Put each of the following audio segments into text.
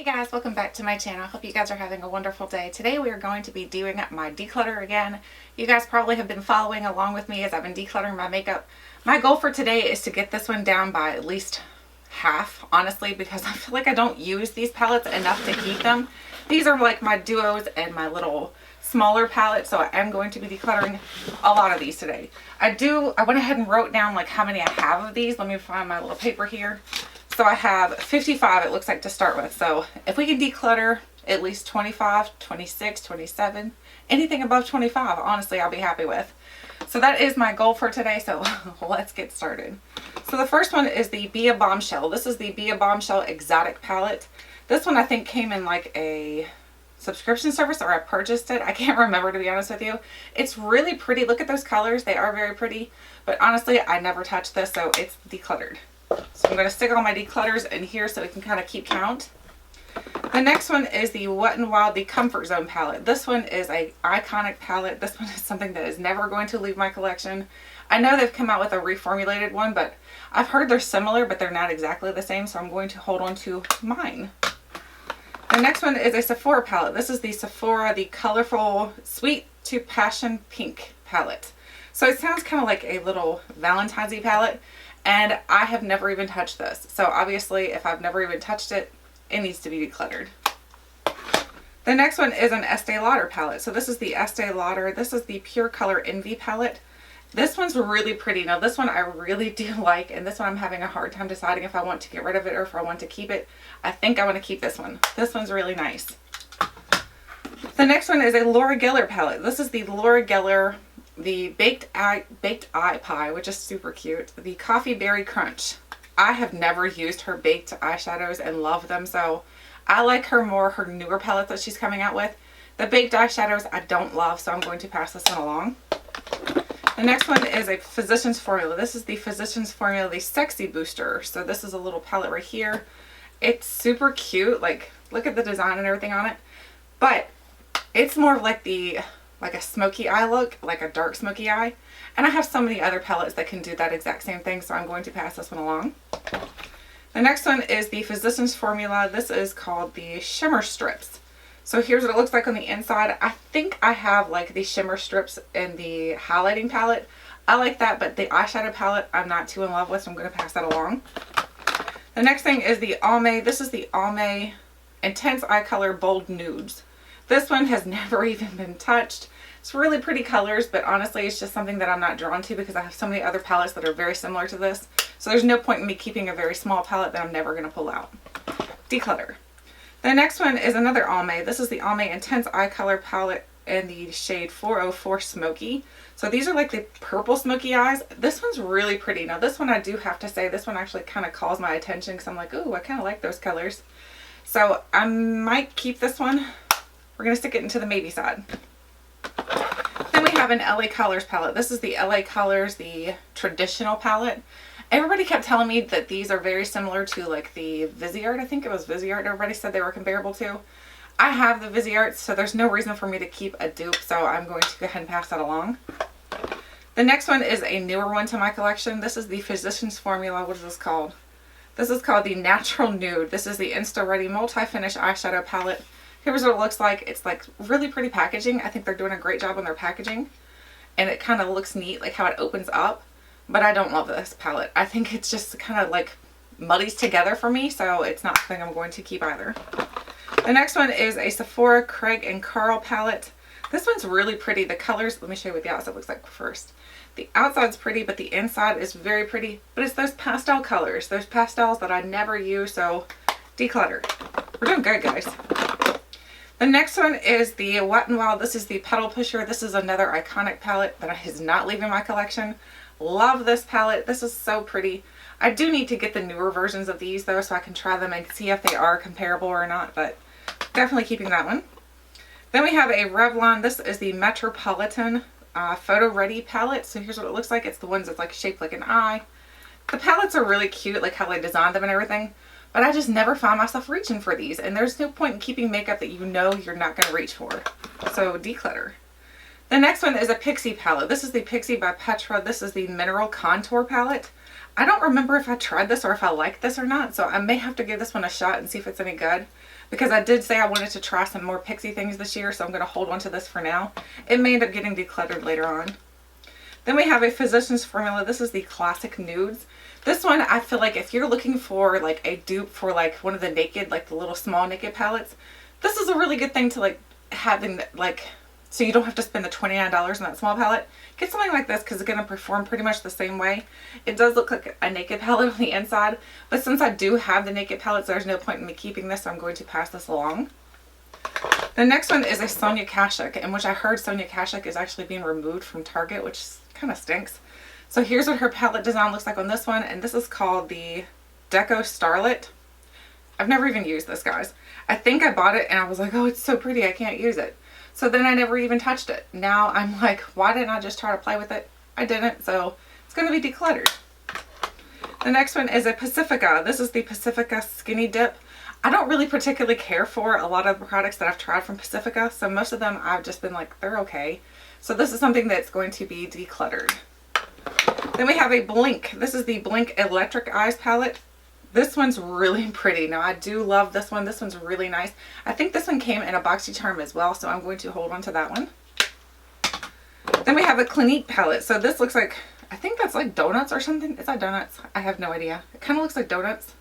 Hey guys, welcome back to my channel. Hope you guys are having a wonderful day. Today we are going to be doing my declutter again. You guys probably have been following along with me as I've been decluttering my makeup. My goal for today is to get this one down by at least half, honestly, because I feel like I don't use these palettes enough to keep them. These are like my duos and my little smaller palette, so I am going to be decluttering a lot of these today. I went ahead and wrote down like how many I have of these. Let me find my little paper here. So I have 55, it looks like, to start with. So if we can declutter at least 25, 26, 27, anything above 25, honestly, I'll be happy with. So that is my goal for today. So let's get started. So the first one is the Bombshell. This is the Bombshell Exotic palette. This one I think came in like a subscription service, or I purchased it. I can't remember, to be honest with you. It's really pretty. Look at those colors. They are very pretty. But honestly, I never touched this, so it's decluttered. So I'm going to stick all my declutters in here so we can kind of keep count. The next one is the Wet n Wild, the Comfort Zone palette. This one is a iconic palette. This one is something that is never going to leave my collection. I know they've come out with a reformulated one, but I've heard they're similar, but they're not exactly the same, so I'm going to hold on to mine. The next one is a Sephora palette. This is the Sephora, the Colorful Sweet to Passion Pink palette. So it sounds kind of like a little Valentine's-y palette. And I have never even touched this. So obviously, if I've never even touched it, it needs to be decluttered. The next one is an Estee Lauder palette. So this is the Estee Lauder. This is the Pure Color Envy palette. This one's really pretty. Now this one I really do like, and this one I'm having a hard time deciding if I want to get rid of it or if I want to keep it. I think I want to keep this one. This one's really nice. The next one is a Laura Geller palette. This is the Laura Geller, the baked eye pie, which is super cute. The Coffee Berry Crunch. I have never used her baked eyeshadows and love them, so I like her more, her newer palettes that she's coming out with. The baked eyeshadows I don't love, so I'm going to pass this one along. The next one is a Physicians Formula. This is the Physicians Formula, the Sexy Booster. So this is a little palette right here. It's super cute. Like, look at the design and everything on it. But it's more of like a smoky eye look, like a dark smoky eye. And I have so many other palettes that can do that exact same thing, so I'm going to pass this one along. The next one is the Physicians Formula. This is called the Shimmer Strips. So here's what it looks like on the inside. I think I have like the shimmer strips in the highlighting palette. I like that, but the eyeshadow palette I'm not too in love with, so I'm going to pass that along. The next thing is the Almay. This is the Almay Intense Eye Color Bold Nudes. This one has never even been touched. It's really pretty colors, but honestly, it's just something that I'm not drawn to because I have so many other palettes that are very similar to this. So there's no point in me keeping a very small palette that I'm never going to pull out. Declutter. The next one is another Almay. This is the Almay Intense Eye Color palette in the shade 404 Smoky. So these are like the purple smoky eyes. This one's really pretty. Now this one, I do have to say, this one actually kind of calls my attention because I'm like, ooh, I kind of like those colors. So I might keep this one. We're going to stick it into the maybe side. Then we have an LA Colors palette. This is the LA Colors, the traditional palette. Everybody kept telling me that these are very similar to like the Viseart. I think it was Viseart everybody said they were comparable to. I have the Viseart, so there's no reason for me to keep a dupe, so I'm going to go ahead and pass that along. The next one is a newer one to my collection. This is the Physicians Formula. What is this called? This is called the Natural Nude. This is the Insta Ready Multi-Finish Eyeshadow Palette. Here's what it looks like. It's like really pretty packaging. I think they're doing a great job on their packaging. And it kind of looks neat, like how it opens up. But I don't love this palette. I think it's just kind of like muddies together for me, so it's not something I'm going to keep either. The next one is a Sephora Craig and Karl palette. This one's really pretty. The colors, let me show you what the outside looks like first. The outside's pretty, but the inside is very pretty. But it's those pastel colors. Those pastels that I never use, so declutter. We're doing good, guys. The next one is the Wet n Wild. This is the Petal Pusher. This is another iconic palette that is not leaving my collection. Love this palette. This is so pretty. I do need to get the newer versions of these though, so I can try them and see if they are comparable or not, but definitely keeping that one. Then we have a Revlon. This is the Meropolitan Photoready palette. So here's what it looks like. It's the ones that's like shaped like an eye. The palettes are really cute, like how they designed them and everything. But I just never find myself reaching for these. And there's no point in keeping makeup that you know you're not going to reach for. So declutter. The next one is a Pixi palette. This is the Pixi by Petra. This is the Mineral Contour palette. I don't remember if I tried this or if I liked this or not, so I may have to give this one a shot and see if it's any good. Because I did say I wanted to try some more Pixi things this year, so I'm going to hold on to this for now. It may end up getting decluttered later on. Then we have a Physicians Formula. This is the Classic Nudes. This one, I feel like if you're looking for like a dupe for like one of the Naked, like the little small Naked palettes, this is a really good thing to like having like, so you don't have to spend the $29 on that small palette. Get something like this because it's going to perform pretty much the same way. It does look like a Naked palette on the inside, but since I do have the Naked palettes, there's no point in me keeping this, so I'm going to pass this along. The next one is a Sonia Kashuk, in which I heard Sonia Kashuk is actually being removed from Target, which kind of stinks. So here's what her palette design looks like on this one, and this is called the Deco Starlet. I've never even used this, guys. I think I bought it and I was like, oh, it's so pretty, I can't use it. So then I never even touched it. Now I'm like, why didn't I just try to play with it? I didn't, so it's going to be decluttered. The next one is a Pacifica. This is the Pacifica Skinny Dip. I don't really particularly care for a lot of the products that I've tried from Pacifica, so most of them I've just been like, they're okay. So this is something that's going to be decluttered. Then we have a Blinc. This is the Blinc Electric Eyes palette. This one's really pretty. Now I do love this one. This one's really nice. I think this one came in a BoxyCharm as well, so I'm going to hold on to that one. Then we have a Clinique palette. So this looks like, I think that's like donuts or something. Is that donuts? I have no idea. It kind of looks like donuts.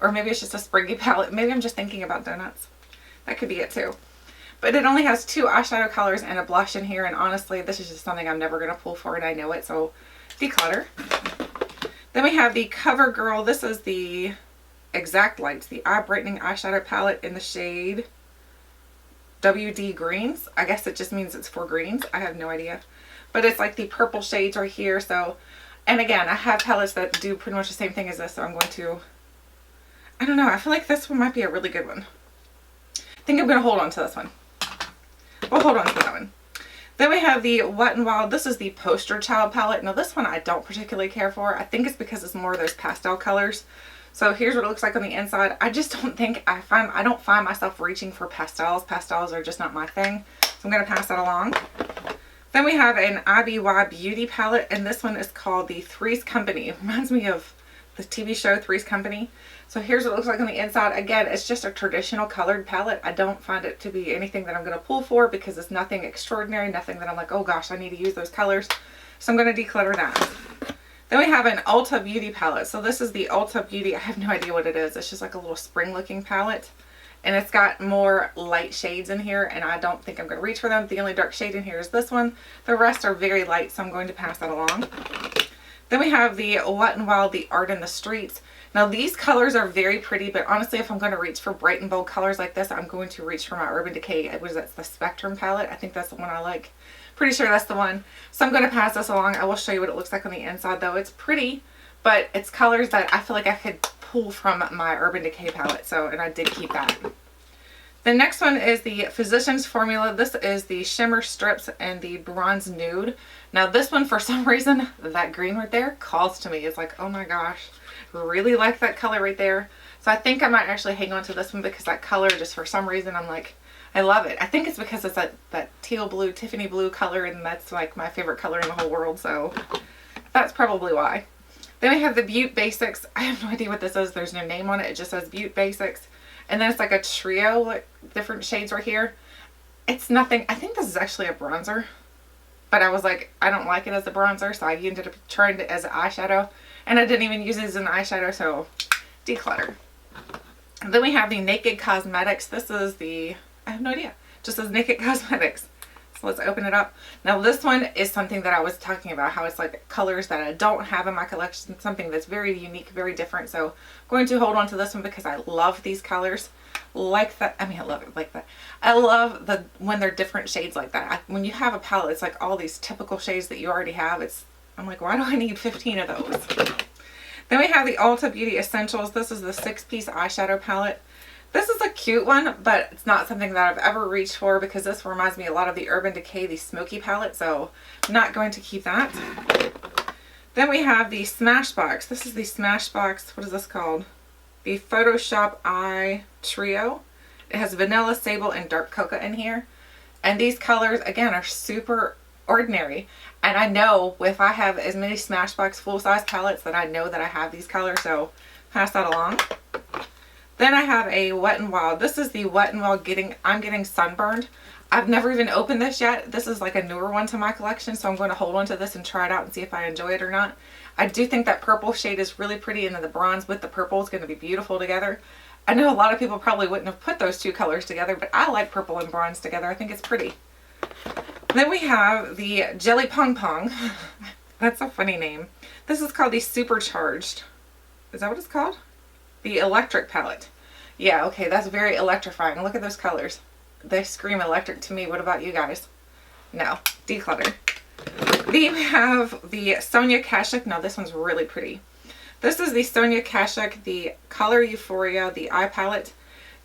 Or maybe it's just a springy palette. Maybe I'm just thinking about donuts. That could be it too. But it only has 2 eyeshadow colors and a blush in here, and honestly, this is just something I'm never going to pull for, and I know it, so declutter. Then we have the Covergirl. This is the Exact Lights, the Eye Brightening Eyeshadow Palette in the shade WD Greens. I guess it just means it's for greens. I have no idea. But it's like the purple shades right here, so, and again, I have palettes that do pretty much the same thing as this, so I'm going to, I don't know, I feel like this one might be a really good one. I think I'm going to hold on to this one. We'll hold on to that one. Then we have the Wet n Wild. This is the Poster Child palette. Now this one I don't particularly care for. I think it's because it's more of those pastel colors. So here's what it looks like on the inside. I just don't think I don't find myself reaching for pastels. Pastels are just not my thing. So I'm going to pass that along. Then we have an IBY Beauty palette, and this one is called the Three's Company. It reminds me of the TV show Three's Company. So here's what it looks like on the inside. Again, it's just a traditional colored palette. I don't find it to be anything that I'm going to pull for because it's nothing extraordinary, nothing that I'm like, oh gosh, I need to use those colors. So I'm going to declutter that. Then we have an Ulta Beauty palette. So this is the Ulta Beauty. I have no idea what it is. It's just like a little spring looking palette. And it's got more light shades in here, and I don't think I'm going to reach for them. The only dark shade in here is this one. The rest are very light, so I'm going to pass that along. Then we have the Wet n Wild, the Art in the Streets. Now these colors are very pretty, but honestly, if I'm going to reach for bright and bold colors like this, I'm going to reach for my Urban Decay. What is that? It's the Spectrum palette. I think that's the one I like. Pretty sure that's the one. So I'm going to pass this along. I will show you what it looks like on the inside though. It's pretty, but it's colors that I feel like I could pull from my Urban Decay palette. So, and I did keep that. The next one is the Physicians Formula. This is the Shimmer Strips and the Bronze Nude. Now this one, for some reason, that green right there calls to me. It's like, oh my gosh, really like that color right there. So I think I might actually hang on to this one because that color, just for some reason, I'm like, I love it. I think it's because it's that teal blue, Tiffany blue color, and that's like my favorite color in the whole world. So that's probably why. Then we have the Beauté Basics. I have no idea what this is. There's no name on it. It just says Beauté Basics. And then it's like a trio, like different shades right here. It's nothing. I think this is actually a bronzer. But I was like, I don't like it as a bronzer, so I ended up trying it as an eyeshadow. And I didn't even use it as an eyeshadow, so declutter. And then we have the Naked Cosmetics. This is the, I have no idea. Just says Naked Cosmetics. So let's open it up. Now this one is something that I was talking about, how it's like colors that I don't have in my collection, something that's very unique, very different. So I'm going to hold on to this one because I love these colors like that. I mean, I love it like that. I love when they're different shades like that. When you have a palette, it's like all these typical shades that you already have. I'm like, why do I need 15 of those? Then we have the Ulta Beauty Essentials. This is the 6-piece eyeshadow palette. This is a cute one, but it's not something that I've ever reached for because this reminds me a lot of the Urban Decay, the Smoky palette, so I'm not going to keep that. Then we have the Smashbox. This is the Smashbox, what is this called? The Photoshop Eye Trio. It has vanilla, sable, and dark cocoa in here. And these colors, again, are super ordinary. And I know if I have as many Smashbox full-size palettes that I know that I have these colors, so pass that along. Then I have a Wet n Wild. This is the Wet n Wild I'm Getting Sunburned. I've never even opened this yet. This is like a newer one to my collection, so I'm going to hold on to this and try it out and see if I enjoy it or not. I do think that purple shade is really pretty, and then the bronze with the purple is going to be beautiful together. I know a lot of people probably wouldn't have put those two colors together, but I like purple and bronze together. I think it's pretty. Then we have the Jelly Pong Pong. That's a funny name. This is called the Supercharged. Is that what it's called? The Electric palette. Yeah, okay, that's very electrifying. Look at those colors. They scream electric to me. What about you guys? No. Declutter. Then we have the Sonia Kashuk. Now this one's really pretty. This is the Sonia Kashuk, the Color Euphoria, the eye palette.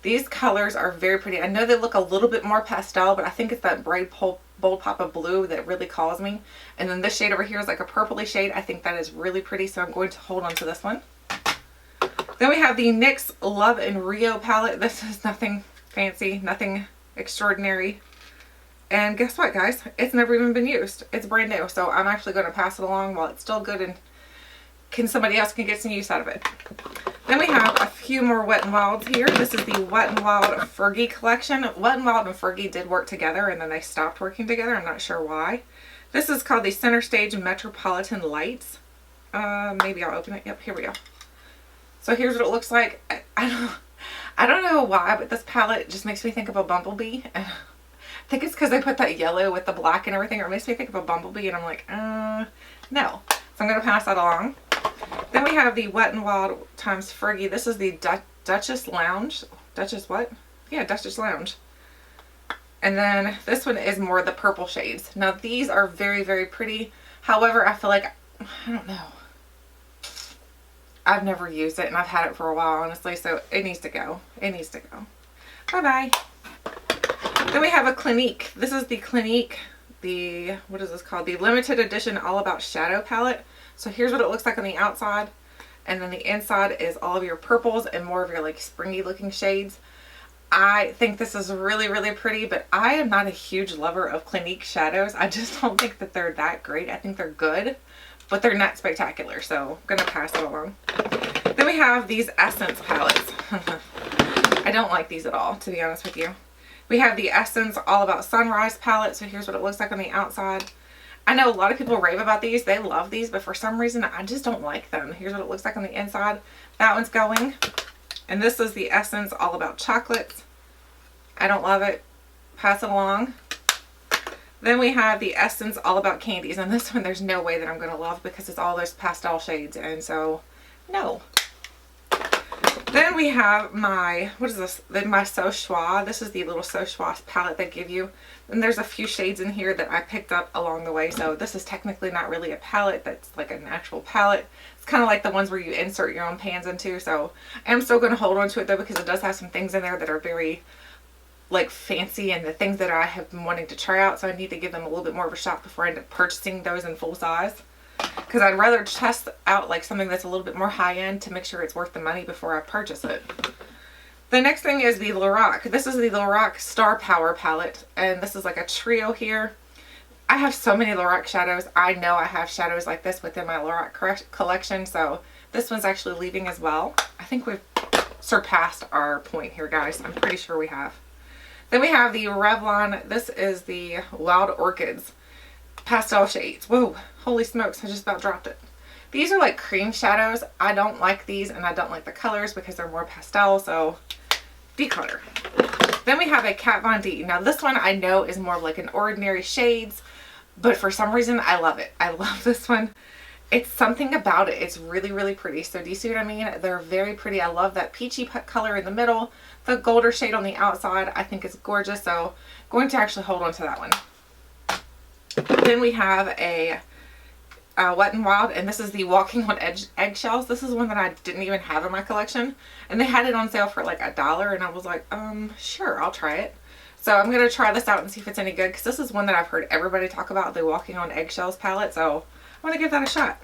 These colors are very pretty. I know they look a little bit more pastel, but I think it's that bright bold pop of blue that really calls me. And then this shade over here is like a purpley shade. I think that is really pretty, so I'm going to hold on to this one. Then we have the NYX Love and Rio palette. This is nothing fancy, nothing extraordinary. And guess what, guys? It's never even been used. It's brand new, so I'm actually going to pass it along while it's still good and somebody else can get some use out of it. Then we have a few more Wet n Wilds here. This is the Wet n Wild Fergie collection. Wet n Wild and Fergie did work together, and then they stopped working together. I'm not sure why. This is called the Center Stage Metropolitan Lights. Maybe I'll open it. Yep, here we go. So here's what it looks like. I don't know why, but this palette just makes me think of a bumblebee. I think it's because they put that yellow with the black and everything, or it makes me think of a bumblebee, and I'm like, no. So I'm going to pass that along. Then we have the Wet n Wild times Fergie. This is the Duchess Lounge. Duchess what? Yeah, Duchess Lounge. And then this one is more the purple shades. Now these are very, very pretty. However, I feel like, I don't know. I've never used it, and I've had it for a while, honestly, so it needs to go. It needs to go. Bye-bye. Then we have a Clinique. This is the Clinique, what is this called? The limited edition All About Shadow palette. So here's what it looks like on the outside, and then the inside is all of your purples and more of your like springy looking shades. I think this is really, really pretty, but I am not a huge lover of Clinique shadows. I just don't think that they're that great. I think they're good, but they're not spectacular, so I'm gonna pass it along. Then we have these Essence palettes. I don't like these at all, to be honest with you. We have the Essence All About Sunrise palette. So here's what it looks like on the outside. I know a lot of people rave about these. They love these, but for some reason I just don't like them. Here's what it looks like on the inside. That one's going. And this is the Essence All About Chocolates. I don't love it. Pass it along. Then we have the Essence All About Candies. And this one there's no way that I'm going to love because it's all those pastel shades. And so, no. Then we have my, what is this? My Choix. This is the little Choix palette they give you. And there's a few shades in here that I picked up along the way. So this is technically not really a palette. That's like an actual palette. It's kind of like the ones where you insert your own pans into. So I'm still going to hold on to it though, because it does have some things in there that are very like fancy and the things that I have been wanting to try out. So I need to give them a little bit more of a shot before I end up purchasing those in full size. Because I'd rather test out like something that's a little bit more high end to make sure it's worth the money before I purchase it. The next thing is the Lorac. This is the Lorac Star Power palette, and this is like a trio here. I have so many Lorac shadows. I know I have shadows like this within my Lorac collection, so this one's actually leaving as well. I think we've surpassed our point here, guys. I'm pretty sure we have. Then we have the Revlon. This is the Wild Orchids pastel shades. Whoa, holy smokes, I just about dropped it. These are like cream shadows. I don't like these, and I don't like the colors because they're more pastel, so declutter. Then we have a Kat Von D. Now this one I know is more of like an ordinary shades, but for some reason I love it. I love this one. It's something about it. It's really, really pretty. So do you see what I mean? They're very pretty. I love that peachy color in the middle. The golder shade on the outside I think is gorgeous, so I'm going to actually hold on to that one. Then we have a Wet n Wild, and this is the Walking on Eggshells. This is one that I didn't even have in my collection, and they had it on sale for like $1, and I was like, sure, I'll try it. So I'm going to try this out and see if it's any good, because this is one that I've heard everybody talk about, the Walking on Eggshells palette, so I want to give that a shot.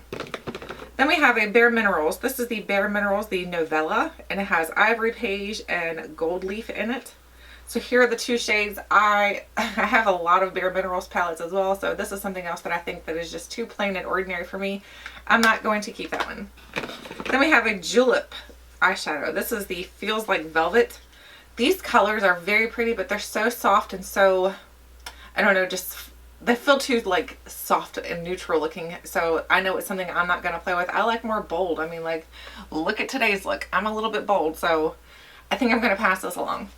Then we have a Bare Minerals. This is the Bare Minerals, the Novella, and it has Ivory Beige and Gold Leaf in it. So here are the two shades. I have a lot of Bare Minerals palettes as well, so this is something else that I think that is just too plain and ordinary for me. I'm not going to keep that one. Then we have a Julep eyeshadow. This is the Feels Like Velvet. These colors are very pretty, but they're so soft and so, I don't know, just they feel too like soft and neutral looking. So I know it's something I'm not going to play with. I like more bold. I mean, like, look at today's look. I'm a little bit bold, so I think I'm going to pass this along.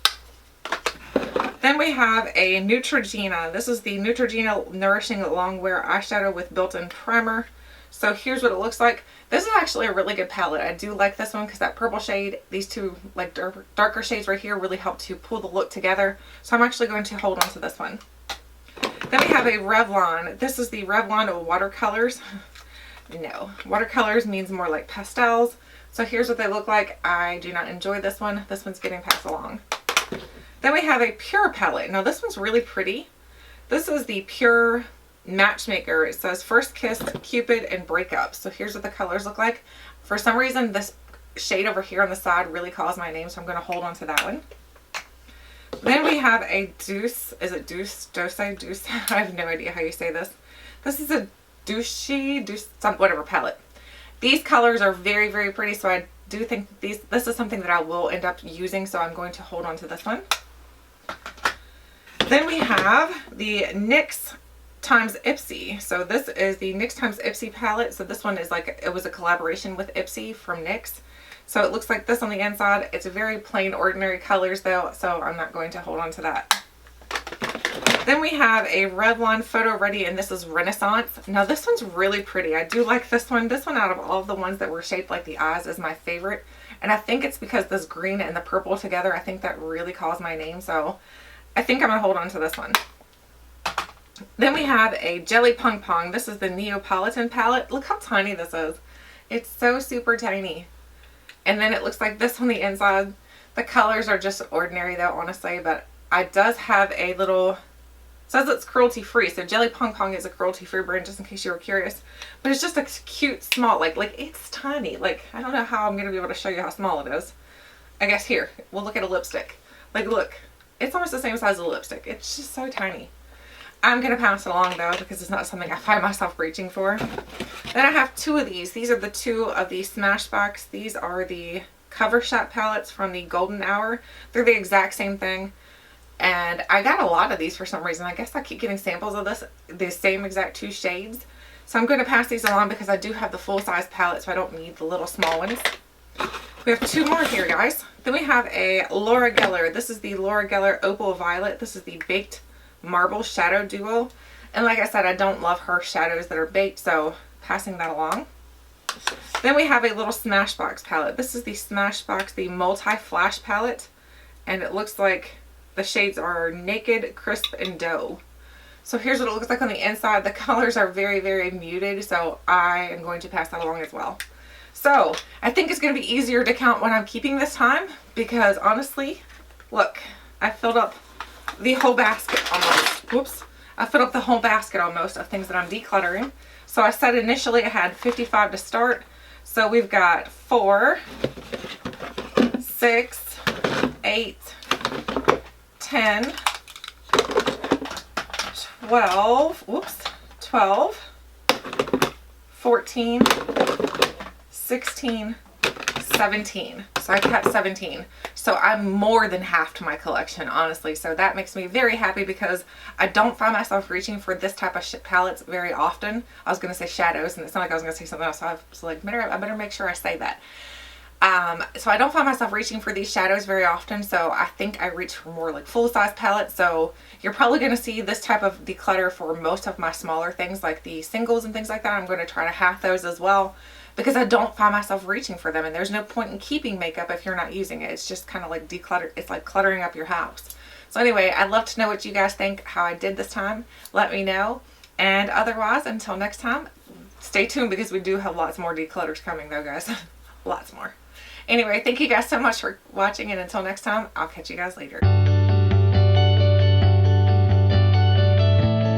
Then we have a Neutrogena. This is the Neutrogena Nourishing Longwear Eyeshadow with built-in primer. So here's what it looks like. This is actually a really good palette. I do like this one because that purple shade, these two like darker shades right here really help to pull the look together. So I'm actually going to hold on to this one. Then we have a Revlon. This is the Revlon Watercolors. No, watercolors means more like pastels. So here's what they look like. I do not enjoy this one. This one's getting passed along. Then we have a Pure palette. Now this one's really pretty. This is the Pure Matchmaker. It says First Kiss, Cupid, and Breakup. So here's what the colors look like. For some reason this shade over here on the side really calls my name, so I'm going to hold on to that one. Then we have a Doucce. Is it Doucce? Doucce? I have no idea how you say this. This is a Doucce, whatever palette. These colors are very, very pretty, so I do think this is something that I will end up using, so I'm going to hold on to this one. Then we have the NYX times Ipsy. So this is the NYX times Ipsy palette. So this one is like, it was a collaboration with Ipsy from NYX. So it looks like this on the inside. It's very plain, ordinary colors though, so I'm not going to hold on to that. Then we have a Revlon Photoready, and this is Renaissance. Now this one's really pretty. I do like this one. This one out of all of the ones that were shaped like the eyes is my favorite. And I think it's because this green and the purple together, I think that really calls my name. So I think I'm going to hold on to this one. Then we have a Jelly Pong. This is the Neopolitan palette. Look how tiny this is. It's so super tiny. And then it looks like this on the inside. The colors are just ordinary though, honestly, but it does have a little, says it's cruelty free. So Jelly Pong is a cruelty free brand, just in case you were curious. But it's just a cute small, like it's tiny. Like, I don't know how I'm going to be able to show you how small it is. I guess here, we'll look at a lipstick. Like, look, it's almost the same size as a lipstick. It's just so tiny. I'm going to pass it along though, because it's not something I find myself reaching for. Then I have two of these. These are the two of the Smashbox. These are the Cover Shop palettes from the Golden Hour. They're the exact same thing. And I got a lot of these for some reason. I guess I keep getting samples of this, the same exact two shades. So I'm going to pass these along because I do have the full size palette, so I don't need the little small ones. We have two more here, guys. Then we have a Laura Geller. This is the Laura Geller Opal Violet. This is the Baked Marble Shadow Duo. And like I said, I don't love her shadows that are baked, so passing that along. Then we have a little Smashbox palette. This is the Smashbox, the Multi Flash palette. And it looks like the shades are Naked, Crisp, and Dough. So here's what it looks like on the inside. The colors are very, very muted, so I am going to pass that along as well. So I think it's going to be easier to count what I'm keeping this time, because honestly, look, I filled up the whole basket almost. Whoops. I filled up the whole basket almost of things that I'm decluttering. So I said initially I had 55 to start. So we've got 4, 6, 8, 10, 12, whoops, 12, 14, 16, 17. So I kept 17. So I'm more than half to my collection, honestly. So that makes me very happy because I don't find myself reaching for this type of palettes very often. I was going to say shadows, and it's not like I was going to say something else. So I was like, I better make sure I say that. So I don't find myself reaching for these shadows very often. So I think I reach for more like full-size palettes. So you're probably going to see this type of declutter for most of my smaller things, like the singles and things like that. I'm going to try to half those as well, because I don't find myself reaching for them, and there's no point in keeping makeup if you're not using it. It's just kind of like declutter. It's like cluttering up your house. So anyway, I'd love to know what you guys think, how I did this time. Let me know. And otherwise, until next time, stay tuned because we do have lots more declutters coming though, guys. Lots more. Anyway, thank you guys so much for watching, and until next time, I'll catch you guys later.